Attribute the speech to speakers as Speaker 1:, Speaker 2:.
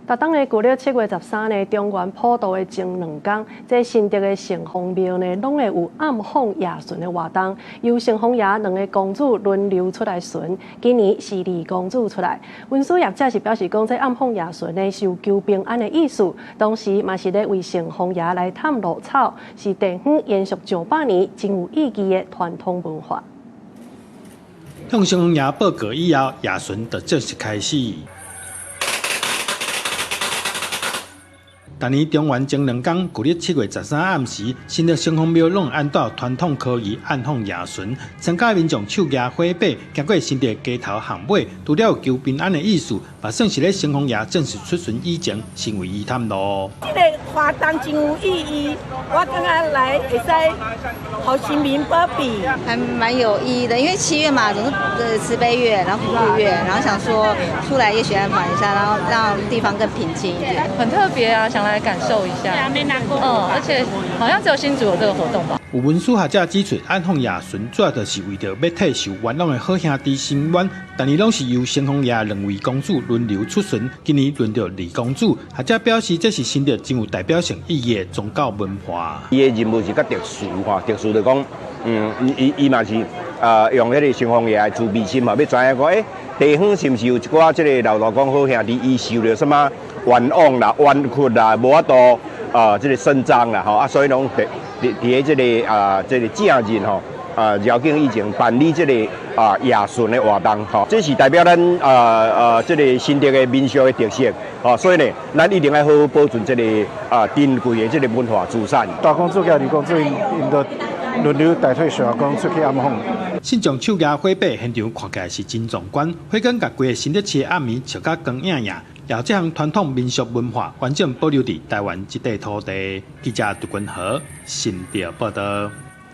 Speaker 1: 逐當的舊曆7月13日，中原普渡的前2天，這新竹的城隍廟呢，攏會有暗訪夜巡的活動，由城隍爺2個公主輪流出來巡。今年是2公主出來，文書業者是表示講，這暗訪夜巡呢，是有求平安的意思，同時嘛是咧為城隍爺來探路草，是地方延續上百年真有意義的傳統文化。
Speaker 2: 向城隍爺報告以後，夜巡就正式開始。今年中元前2天，舊曆7月13暗時，新竹城隍廟攏按照傳統科儀暗訪夜巡，參加民眾手舉火把，經過新竹街頭巷尾，除了有求平安的意思，也算是咧城隍爺正式出巡以前，先為伊探路。
Speaker 3: 這個活動真有意義，我剛剛來會使好心民保庇，
Speaker 4: 還蠻有意義的。因為7月嘛，總是慈悲月，然後福祿月，然後想說出來也許安訪一下，然後讓地方更平靜一點，
Speaker 5: 很特別啊，想來感受一下。而且好像只有新竹有這個活動吧。
Speaker 2: 有文書學者指出，暗訪夜巡主要就是為着要替受冤枉的好兄弟伸冤，但是攏是由城隍爺2位公主輪流出巡，今年輪到2公主。學者表示，這是新竹真有代表性意義的宗教文化。
Speaker 6: 伊的任務是較特殊哈，特殊就講，伊嘛是用迄個城隍爺的慈悲心嘛，要知影講，地方是毋是有一寡即個老講好兄弟，伊受了什麼冤枉啦、冤屈啦，無法度即個伸張啦，吼所以攏佇即個即個正日吼繞境以前辦理即個夜巡的活動，吼，這是代表咱即個新竹的民俗的特色，所以呢，咱一定要好好保存即個珍貴的即個文化資產。
Speaker 7: 大公主甲2公主因都輪流帶退小公出去暗訪。
Speaker 2: 信眾手舉火把，現場看起來是真壯觀，火光甲規個新竹市的暗暝笑甲光影影。要這項傳統民俗文化完整保留佇台灣這塊土地。記者杜君和新竹報道。